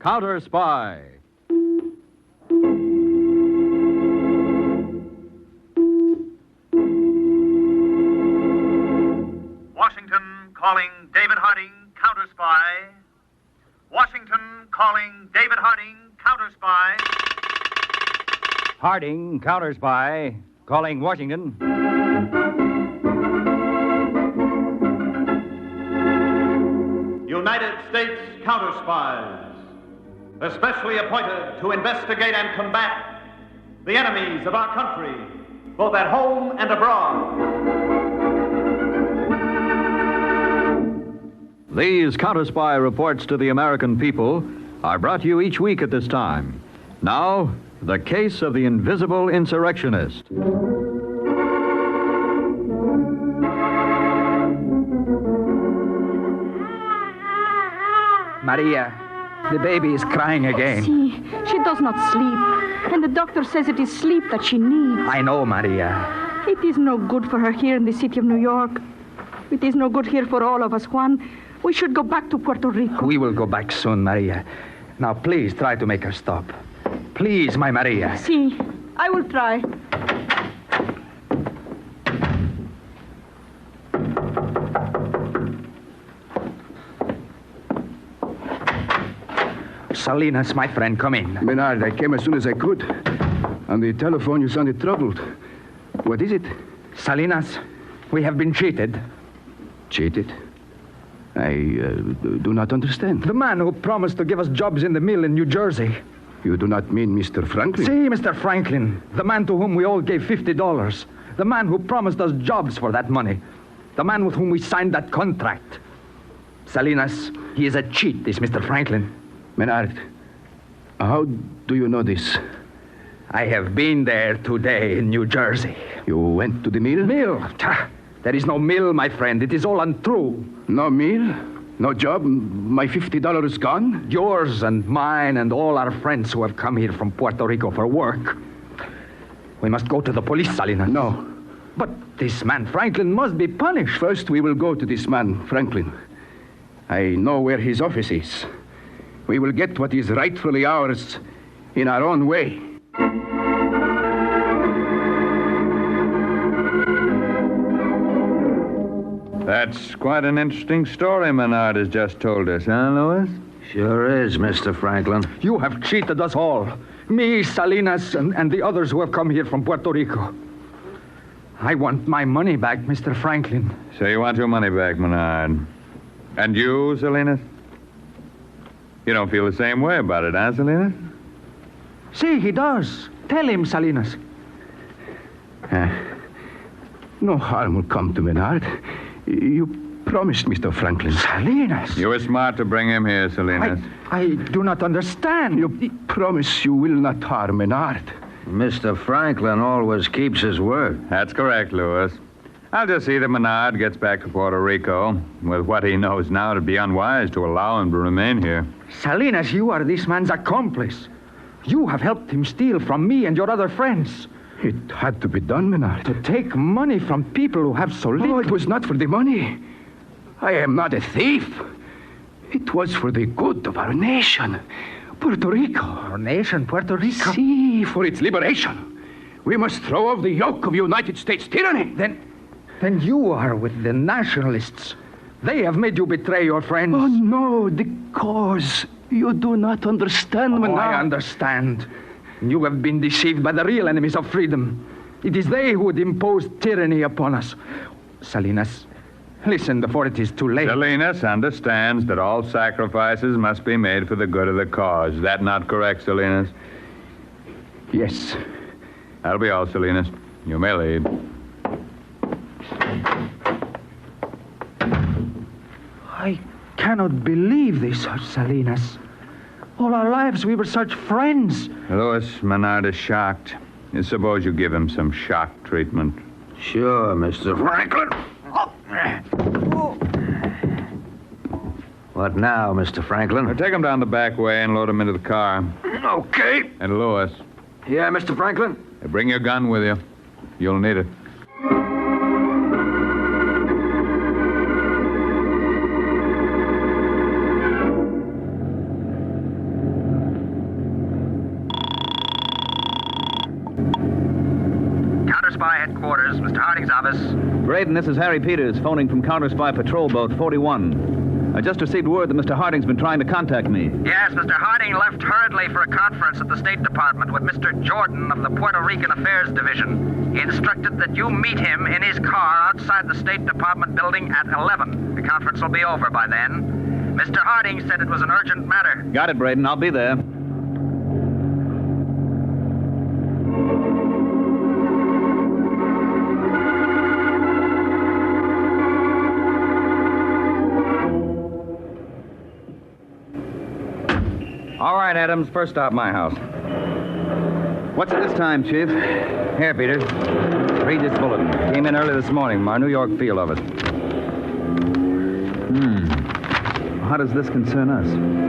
Counterspy. Washington calling David Harding, Counterspy. Washington calling David Harding, Counterspy. Harding, Counterspy. Calling Washington. United States Counterspies, especially appointed to investigate and combat the enemies of our country, both at home and abroad. These Counterspy reports to the American people are brought to you each week at this time. Now, the case of the Invisible Insurrectionist. Maria, the baby is crying again. See, she does not sleep. And the doctor says it is sleep that she needs. I know, Maria. It is no good for her here in the city of New York. It is no good here for all of us, Juan. We should go back to Puerto Rico. We will go back soon, Maria. Now, please try to make her stop. Please, my Maria. See, I will try. Salinas, my friend, come in. Menard, I came as soon as I could. On the telephone, you sounded troubled. What is it? Salinas, we have been cheated. Cheated? I do not understand. The man who promised to give us jobs in the mill in New Jersey. You do not mean Mr. Franklin? See, Mr. Franklin, the man to whom we all gave $50. The man who promised us jobs for that money. The man with whom we signed that contract. Salinas, he is a cheat, this Mr. Franklin. Menard, how do you know this? I have been there today in New Jersey. You went to the mill? Mill? There is no mill, my friend. It is all untrue. No mill? No job? My $50 gone? Yours and mine and all our friends who have come here from Puerto Rico for work. We must go to the police, Salinas. No. But this man Franklin must be punished. First, we will go to this man, Franklin. I know where his office is. We will get what is rightfully ours in our own way. That's quite an interesting story Menard has just told us, huh, Louis? Sure is, Mr. Franklin. You have cheated us all. Me, Salinas, and the others who have come here from Puerto Rico. I want my money back, Mr. Franklin. So you want your money back, Menard. And you, Salinas? You don't feel the same way about it, huh, Salinas? See, he does. Tell him, Salinas. No harm will come to Menard. You promised, Mr. Franklin. Salinas. You were smart to bring him here, Salinas. I do not understand. You promise you will not harm Menard. Mr. Franklin always keeps his word. That's correct, Louis. I'll just see that Menard gets back to Puerto Rico. With what he knows now, it'd be unwise to allow him to remain here. Salinas, you are this man's accomplice. You have helped him steal from me and your other friends. It had to be done, Menard. To take money from people who have so little. Oh, it was not for the money. I am not a thief. It was for the good of our nation, Puerto Rico. Our nation, Puerto Rico? See, for its liberation. We must throw off the yoke of United States tyranny. Then you are with the nationalists. They have made you betray your friends. Oh, no, the cause. You do not understand, Menard. I understand. You have been deceived by the real enemies of freedom. It is they who would impose tyranny upon us. Salinas, listen before it is too late. Salinas understands that all sacrifices must be made for the good of the cause. Is that not correct, Salinas? Yes. That'll be all, Salinas. You may leave. I cannot believe this, Salinas. All our lives we were such friends. Louis, Menard is shocked. Suppose you give him some shock treatment. Sure, Mr. Franklin. What now, Mr. Franklin? Take him down the back way and load him into the car. Okay. And Louis, Yeah, Mr. Franklin? bring your gun with you. You'll need it. office. Mr. Harding's office. Braden, this is Harry Peters, phoning from Counterspy Patrol Boat 41. I just received word that Mr. Harding's been trying to contact me. Yes, Mr. Harding left hurriedly for a conference at the State Department with Mr. Jordan of the Puerto Rican Affairs Division. He instructed that you meet him in his car outside the State Department building at 11. The conference will be over by then. Mr. Harding said it was an urgent matter. Got it, Braden. I'll be there. All right, Adams. First stop, my house. What's it this time, Chief? Here, Peters. Read this bulletin. Came in early this morning from our New York field office. How does this concern us?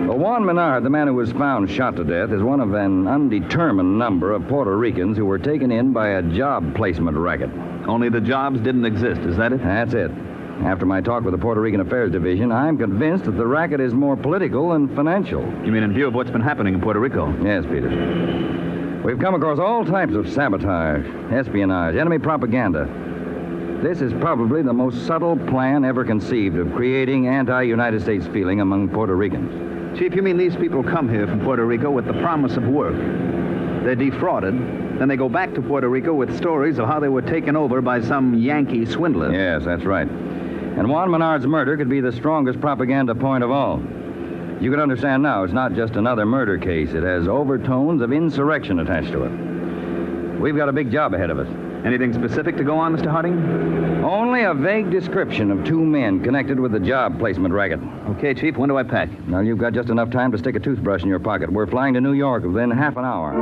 Well, Juan Menard, the man who was found shot to death, is one of an undetermined number of Puerto Ricans who were taken in by a job placement racket. Only the jobs didn't exist, is that it? That's it. After my talk with the Puerto Rican Affairs Division, I'm convinced that the racket is more political than financial. You mean in view of what's been happening in Puerto Rico? Yes, Peters. We've come across all types of sabotage, espionage, enemy propaganda. This is probably the most subtle plan ever conceived of creating anti-United States feeling among Puerto Ricans. Chief, you mean these people come here from Puerto Rico with the promise of work? They're defrauded, then they go back to Puerto Rico with stories of how they were taken over by some Yankee swindler. Yes, that's right. And Juan Menard's murder could be the strongest propaganda point of all. You can understand now, it's not just another murder case. It has overtones of insurrection attached to it. We've got a big job ahead of us. Anything specific to go on, Mr. Harding? Only a vague description of two men connected with the job placement racket. Okay, Chief, when do I pack? Now, you've got just enough time to stick a toothbrush in your pocket. We're flying to New York within half an hour.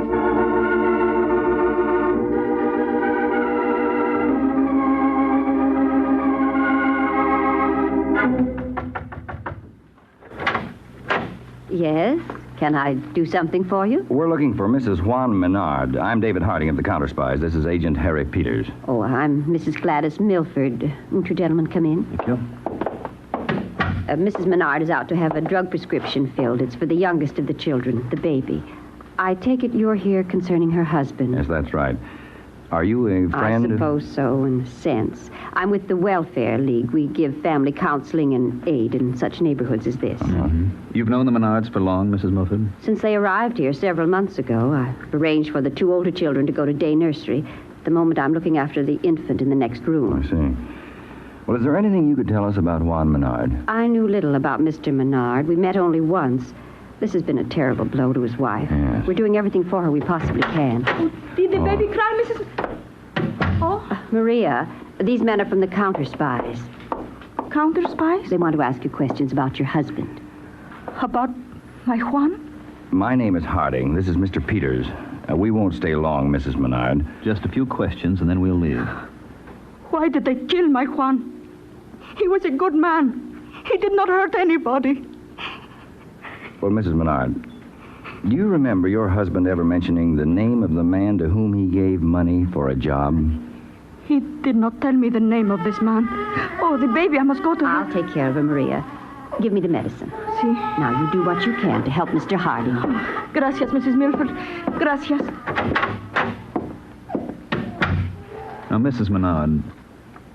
Yes? Can I do something for you? We're looking for Mrs. Juan Menard. I'm David Harding of the Counterspies. This is Agent Harry Peters. Oh, I'm Mrs. Gladys Milford. Won't you gentlemen come in? Thank you. Mrs. Menard is out to have a drug prescription filled. It's for the youngest of the children, the baby. I take it you're here concerning her husband. Yes, that's right. Are you a friend? I suppose so, in a sense. I'm with the Welfare League. We give family counseling and aid in such neighborhoods as this. Mm-hmm. You've known the Menards for long, Mrs. Milford? Since they arrived here several months ago, I've arranged for the two older children to go to day nursery. At the moment, I'm looking after the infant in the next room. I see. Well, is there anything you could tell us about Juan Menard? I knew little about Mr. Menard. We met only once. This has been a terrible blow to his wife. Yes. We're doing everything for her we possibly can. Oh, did the baby cry, Mrs. Maria, these men are from the Counterspies. Counterspies? They want to ask you questions about your husband. About my Juan? My name is Harding. This is Mr. Peters. We won't stay long, Mrs. Menard. Just a few questions, and then we'll leave. Why did they kill my Juan? He was a good man. He did not hurt anybody. Well, Mrs. Menard, do you remember your husband ever mentioning the name of the man to whom he gave money for a job? He did not tell me the name of this man. Oh, the baby, I must go to I'll take care of her, Maria. Give me the medicine. See? Now, you do what you can to help Mr. Harding. Oh, gracias, Mrs. Milford. Gracias. Now, Mrs. Menard,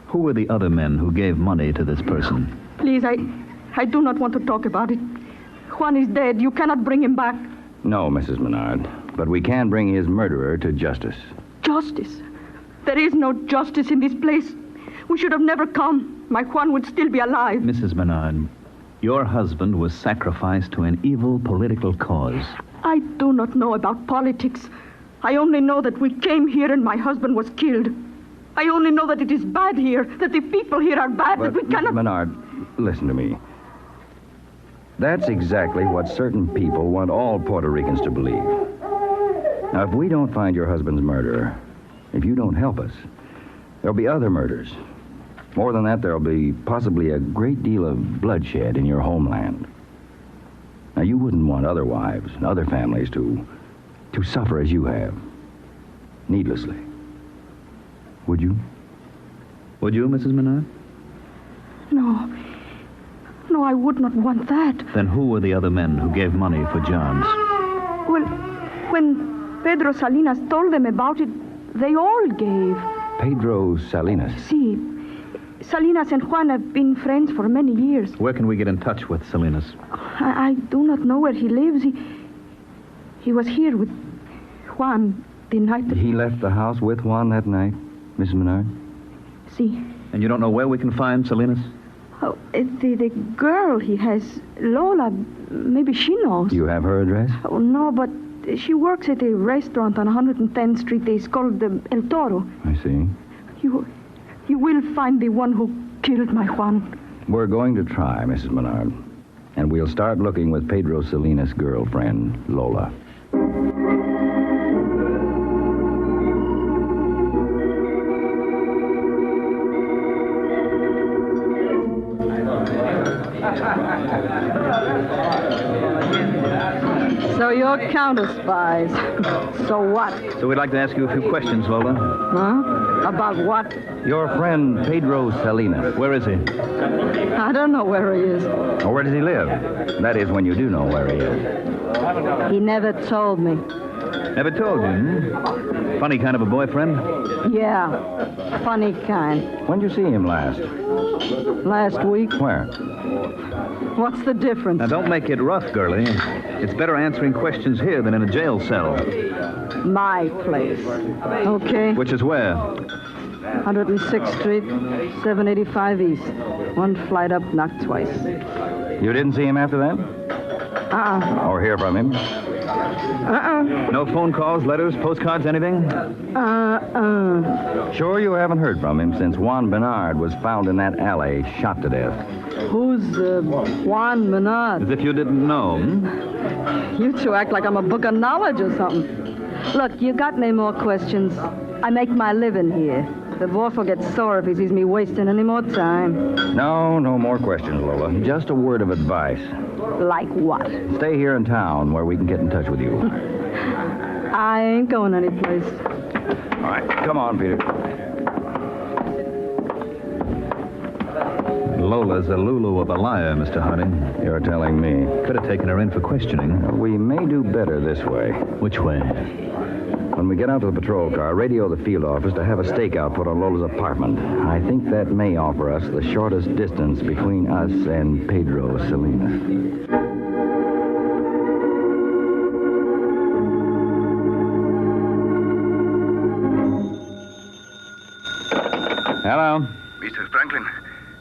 who were the other men who gave money to this person? Please, I do not want to talk about it. Juan is dead. You cannot bring him back. No, Mrs. Menard, but we can bring his murderer to justice. Justice? There is no justice in this place. We should have never come. My Juan would still be alive. Mrs. Menard, your husband was sacrificed to an evil political cause. I do not know about politics. I only know that we came here and my husband was killed. I only know that it is bad here, that the people here are bad, But, that we cannot... Mrs. Menard, listen to me. That's exactly what certain people want all Puerto Ricans to believe. Now, if we don't find your husband's murderer, if you don't help us, there'll be other murders. More than that, there'll be possibly a great deal of bloodshed in your homeland. Now, you wouldn't want other wives and other families to suffer as you have, needlessly. Would you? Would you, Mrs. Menard? No. No, I would not want that. Then who were the other men who gave money for jobs? Well, when Pedro Salinas told them about it, they all gave. Pedro Salinas. See, Salinas and Juan have been friends for many years. Where can we get in touch with Salinas? I do not know where he lives. He was here with Juan the night that... He left the house with Juan that night, Mrs. Menard? See. And you don't know where we can find Salinas? Oh, the girl he has, Lola, maybe she knows. You have her address? Oh, no, but she works at a restaurant on 110th Street. It's called El Toro. I see. You will find the one who killed my Juan. We're going to try, Mrs. Menard. And we'll start looking with Pedro Salinas' girlfriend, Lola. So you're counterspies. So what? So we'd like to ask you a few questions, Lola. Huh? About what? Your friend, Pedro Salinas. Where is he? I don't know where he is. Or where does he live? That is, when you do know where he is. He never told me. Never told you, Funny kind of a boyfriend? Yeah, funny kind. When did you see him last? Last week. Where? What's the difference? Now, don't make it rough, girlie. It's better answering questions here than in a jail cell. My place. Okay. Which is where? 106th Street, 785 East. One flight up, knocked twice. You didn't see him after that? Or hear from him? No phone calls, letters, postcards, anything? Sure you haven't heard from him since Juan Bernard was found in that alley, shot to death. Who's Juan Bernard? As if you didn't know. You two act like I'm a book of knowledge or something. Look, you got any more questions? I make my living here. The boss will get sore if he sees me wasting any more time. No more questions, Lola. Just a word of advice. Like what? Stay here in town where we can get in touch with you. I ain't going anyplace. All right, come on, Peter. Lola's a Lulu of a liar, Mr. Harding. You're telling me. Could have taken her in for questioning. We may do better this way. Which way? When we get out to the patrol car, radio the field office to have a stakeout put on Lola's apartment. I think that may offer us the shortest distance between us and Pedro Salinas. Hello. Mr. Franklin,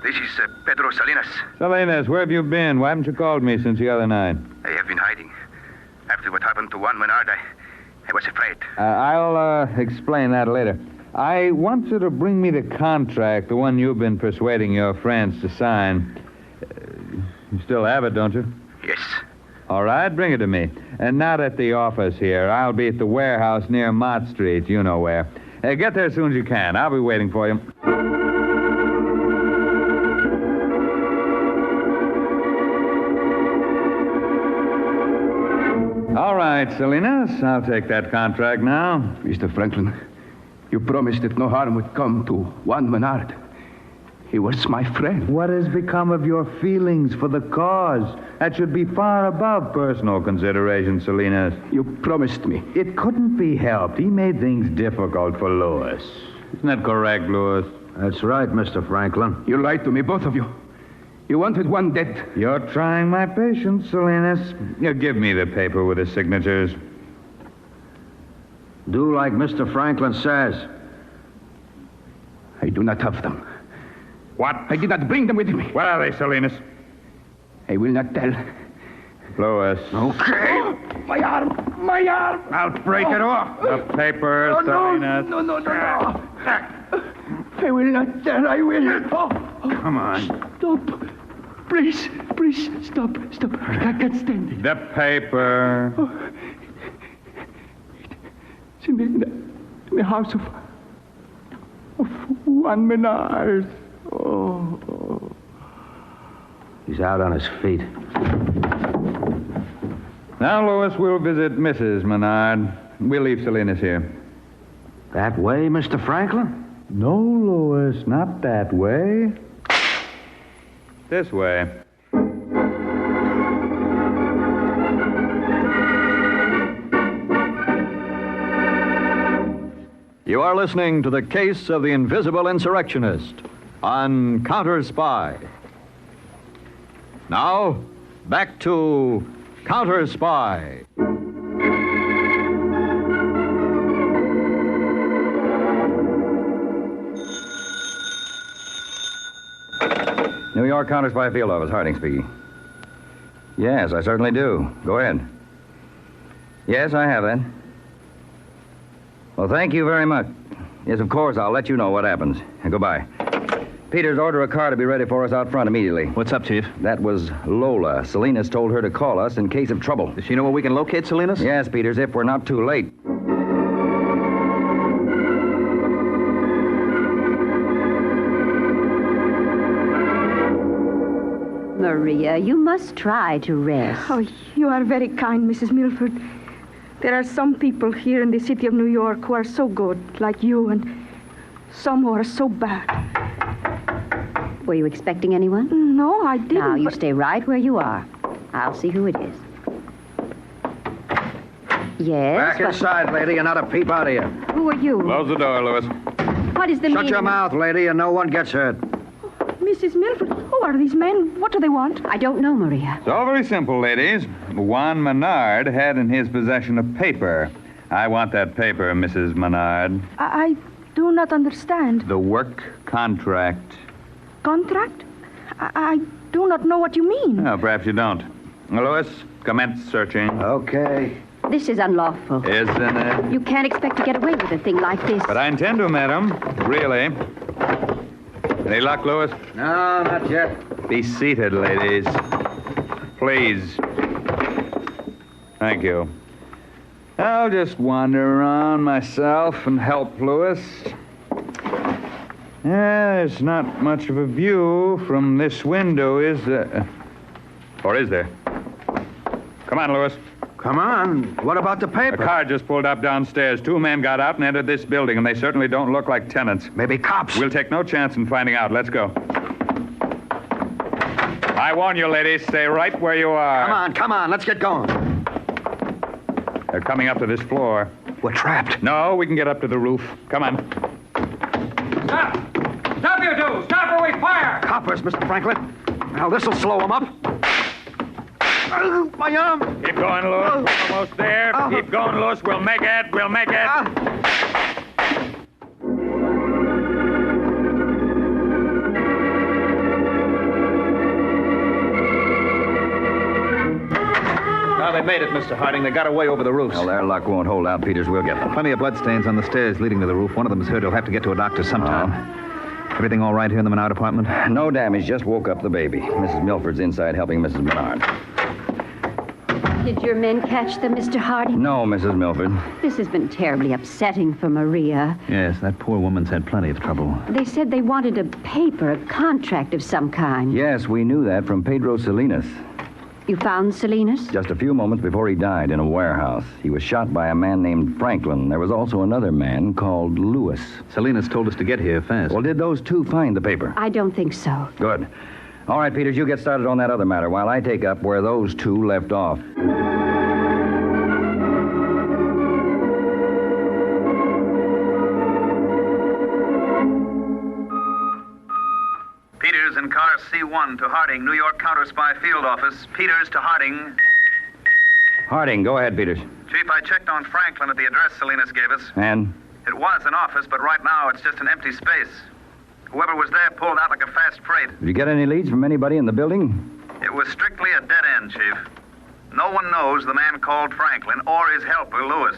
this is Pedro Salinas. Salinas, where have you been? Why haven't you called me since the other night? I have been hiding. After what happened to Juan Bernard, I was afraid. I'll explain that later. I want you to bring me the contract, the one you've been persuading your friends to sign. You still have it, don't you? Yes. All right, bring it to me. And not at the office here. I'll be at the warehouse near Mott Street. You know where. Get there as soon as you can. I'll be waiting for you. All right, Salinas. I'll take that contract now. Mr. Franklin, you promised that no harm would come to Juan Bernard. He was my friend. What has become of your feelings for the cause? That should be far above personal consideration, Salinas. You promised me. It couldn't be helped. He made things difficult for Lewis. Isn't that correct, Lewis? That's right, Mr. Franklin. You lied to me, both of you. You wanted Juan dead. You're trying my patience, Salinas. You give me the paper with the signatures. Do like Mr. Franklin says. I do not have them. What? I did not bring them with me. What are they, Salinas? I will not tell. Lewis. Okay. My arm. My arm. I'll break it off. The paper, Salinas. No. I will not tell. I will. Come on. Stop. Please, stop. I can't stand it. The paper. It's in the house of Juan Bernard. Oh. He's out on his feet. Now, Lewis, we'll visit Mrs. Menard. We'll leave Salinas here. That way, Mr. Franklin? No, Lewis, not that way. This way. You are listening to the case of the Invisible Insurrectionist on Counterspy. Now, back to Counterspy. New York Counterspy Field Office, Harding speaking. Yes, I certainly do. Go ahead. Yes, I have that. Well, thank you very much. Yes, of course, I'll let you know what happens. Goodbye. Peters, order a car to be ready for us out front immediately. What's up, Chief? That was Lola. Salinas told her to call us in case of trouble. Does she know where we can locate Salinas? Yes, Peters, if we're not too late. Maria, you must try to rest. Oh, you are very kind, Mrs. Milford. There are some people here in the city of New York who are so good, like you, and some who are so bad. Were you expecting anyone? No, I didn't. Now, you but- stay right where you are. I'll see who it is. Yes? Back inside, lady, and not a peep out of you. Who are you? Close the door, Louis. What is the Shut meaning? your mouth, lady, and no one gets hurt. Mrs. Milford, who are these men? What do they want? I don't know, Maria. It's all very simple, ladies. Juan Menard had in his possession a paper. I want that paper, Mrs. Menard. I do not understand. The work contract. Contract? I do not know what you mean. Oh, perhaps you don't. Louis, commence searching. Okay. This is unlawful. Isn't it? You can't expect to get away with a thing like this. But I intend to, madam. Really. Any luck, Louis? No, not yet. Be seated, ladies. Please. Thank you. I'll just wander around myself and help Louis. There's not much of a view from this window, is there? Or is there? Come on, Louis. Come on. What about the A paper? car just pulled up downstairs. 2 men got out and entered this building, and they certainly don't look like tenants. Maybe cops. We'll take no chance in finding out. Let's go. I warn you, ladies, stay right where you are. Come on. Let's get going. They're coming up to this floor. We're trapped. No, we can get up to the roof. Come on. Stop! Stop, you two! Stop or we fire! Coppers, Mr. Franklin. Now, this'll slow them up. My arm. Keep going, Louis. We're almost there. Keep going, Louis. We'll make it. We'll make it. Now, they made it, Mr. Harding. They got away over the roofs. Well, their luck won't hold out, Peters. We'll get them. Plenty of bloodstains on the stairs leading to the roof. One of them is hurt. He'll have to get to a doctor sometime. Everything all right here in the Menard apartment? No damage. Just woke up the baby. Mrs. Milford's inside helping Mrs. Menard. Did your men catch them, Mr. Harding? No, Mrs. Milford. This has been terribly upsetting for Maria. Yes, that poor woman's had plenty of trouble. They said they wanted a paper, a contract of some kind. Yes, we knew that from Pedro Salinas. You found Salinas? Just a few moments before he died in a warehouse. He was shot by a man named Franklin. There was also another man called Lewis. Salinas told us to get here fast. Well, did those two find the paper? I don't think so. Good. All right, Peters, you get started on that other matter while I take up where those two left off. Peters in car C1 to Harding, New York Counterspy Field Office. Peters to Harding. Harding, go ahead, Peters. Chief, I checked on Franklin at the address Salinas gave us. And? It was an office, but right now it's just an empty space. Whoever was there pulled out like a fast freight. Did you get any leads from anybody in the building? It was strictly a dead end, Chief. No one knows the man called Franklin or his helper, Lewis.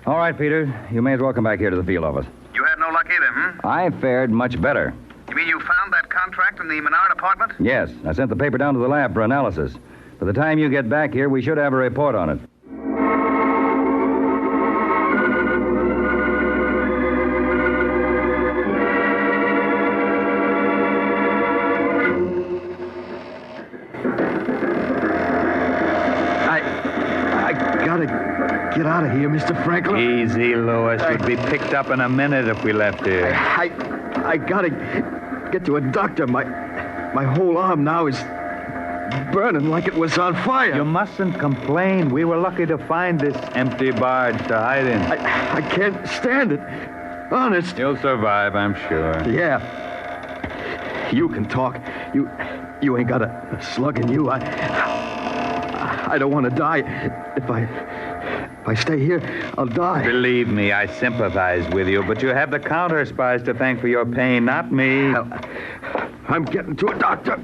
All right, Peters. You may as well come back here to the field office. You had no luck either, I fared much better. You mean you found that contract in the Menard apartment? Yes, I sent the paper down to the lab for analysis. By the time you get back here, we should have a report on it. I gotta get out of here, Mr. Franklin. Easy, Louis. We'd be picked up in a minute if we left here. I gotta get to a doctor. My whole arm now is burning like it was on fire. You mustn't complain. We were lucky to find this empty barge to hide in. I can't stand it. Honest. You'll survive, I'm sure. Yeah. You can talk. You ain't got a slug in you. I don't want to die. If I stay here, I'll die. Believe me, I sympathize with you, but you have the counterspies to thank for your pain, not me. I'm getting to a doctor.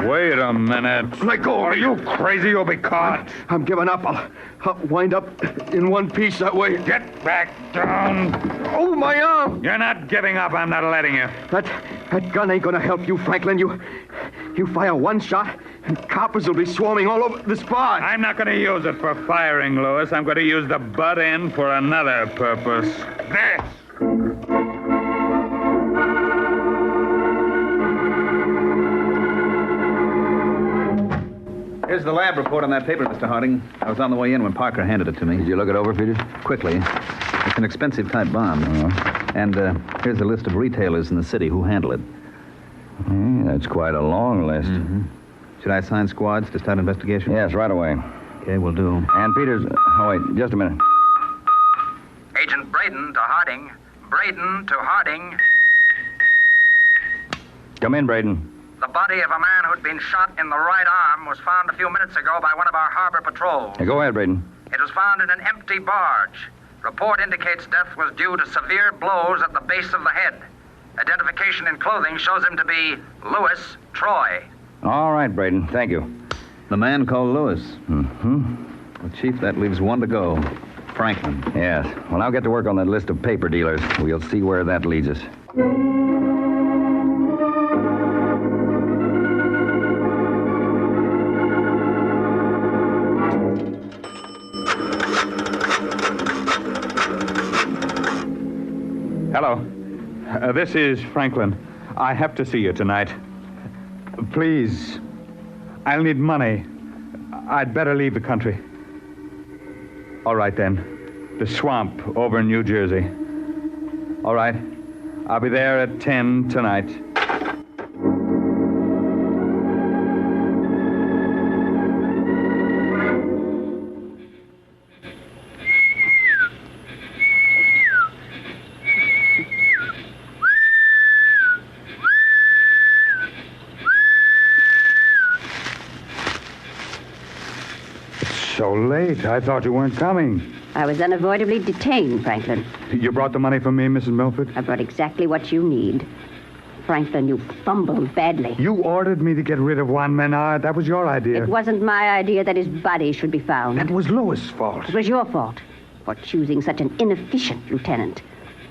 Wait a minute. Let go of me. Are you crazy? You'll be caught. I'm giving up. I'll wind up in one piece that way. Get back down. Oh, my arm. You're not giving up. I'm not letting you. That gun ain't gonna help you, Franklin. You fire one shot, and coppers will be swarming all over the spot. I'm not going to use it for firing, Lewis. I'm going to use the butt end for another purpose. This. Here's the lab report on that paper, Mr. Harding. I was on the way in when Parker handed it to me. Did you look it over, Peters? Quickly. It's an expensive type bomb. And here's a list of retailers in the city who handle it. That's quite a long list. Mm-hmm. Should I assign squads to start investigation? Yes, right away. Okay, we'll do. And Peters... Oh, wait, just a minute. Agent Braden to Harding. Braden to Harding. Come in, Braden. The body of a man who'd been shot in the right arm was found a few minutes ago by one of our harbor patrols. Hey, go ahead, Braden. It was found in an empty barge. Report indicates death was due to severe blows at the base of the head. Identification in clothing shows him to be Lewis Troy. All right, Braden. Thank you. The man called Lewis. Mm-hmm. Well, Chief, that leaves one to go. Franklin. Yes. Well, I'll get to work on that list of paper dealers. We'll see where that leads us. Hello. This is Franklin. I have to see you tonight. Please. I'll need money. I'd better leave the country. All right, then. The swamp over in New Jersey. All right. I'll be there at 10 tonight. So late. I thought you weren't coming. I was unavoidably detained, Franklin. You brought the money for me, Mrs. Milford? I brought exactly what you need. Franklin, you fumbled badly. You ordered me to get rid of Juan Menard. That was your idea. It wasn't my idea that his body should be found. That was Lewis' fault. It was your fault for choosing such an inefficient lieutenant.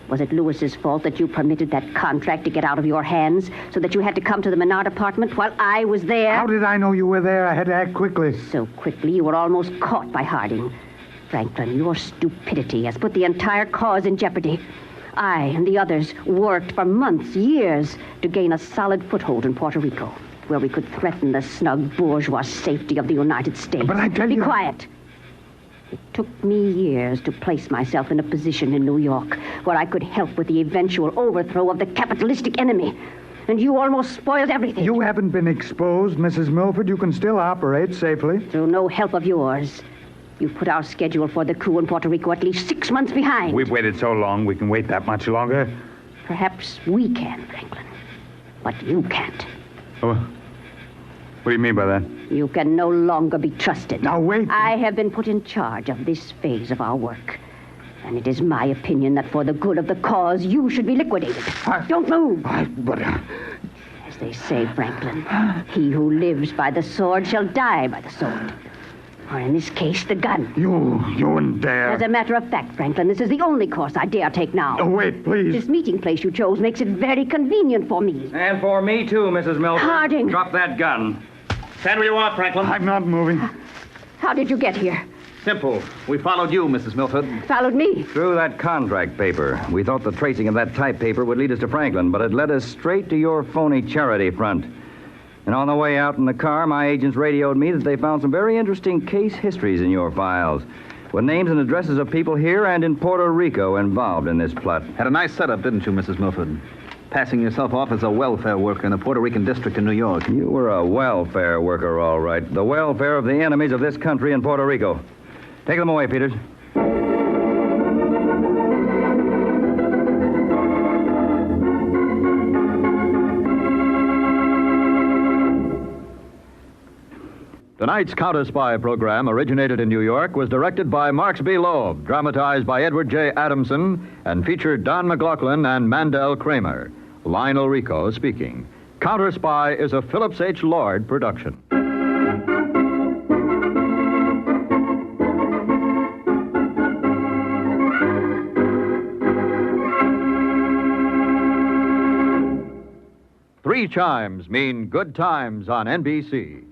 Was it Lewis's fault that you permitted that contract to get out of your hands so that you had to come to the Menard apartment while I was there? How did I know you were there? I had to act quickly. So quickly you were almost caught by Harding. Franklin, your stupidity has put the entire cause in jeopardy. I and the others worked for months, years, to gain a solid foothold in Puerto Rico, where we could threaten the snug bourgeois safety of the United States. But I tell you... Be quiet. It took me years to place myself in a position in New York where I could help with the eventual overthrow of the capitalistic enemy. And you almost spoiled everything. You haven't been exposed, Mrs. Milford. You can still operate safely. Through no help of yours. You put our schedule for the coup in Puerto Rico at least 6 months behind. We've waited so long, we can wait that much longer. Perhaps we can, Franklin. But you can't. Oh, what do you mean by that? You can no longer be trusted. Now, wait. I have been put in charge of this phase of our work. And it is my opinion that for the good of the cause, you should be liquidated. Don't move. As they say, Franklin, he who lives by the sword shall die by the sword. Or in this case, the gun. You wouldn't dare. As a matter of fact, Franklin, this is the only course I dare take now. Oh, wait, please. This meeting place you chose makes it very convenient for me. And for me, too, Mrs. Milford. Harding. Drop that gun. Stand where you are, Franklin. I'm not moving. How did you get here? Simple. We followed you, Mrs. Milford. Followed me. Through that contract paper. We thought the tracing of that type paper would lead us to Franklin, but it led us straight to your phony charity front. And on the way out in the car, my agents radioed me that they found some very interesting case histories in your files, with names and addresses of people here and in Puerto Rico involved in this plot. Had a nice setup, didn't you, Mrs. Milford? Passing yourself off as a welfare worker in the Puerto Rican district in New York. You were a welfare worker, all right. The welfare of the enemies of this country in Puerto Rico. Take them away, Peters. Tonight's Counterspy program, originated in New York, was directed by Marks B. Loeb, dramatized by Edward J. Adamson, and featured Don McLaughlin and Mandel Kramer. Lionel Rico speaking. Counterspy is a Phillips H. Lord production. Three chimes mean good times on NBC.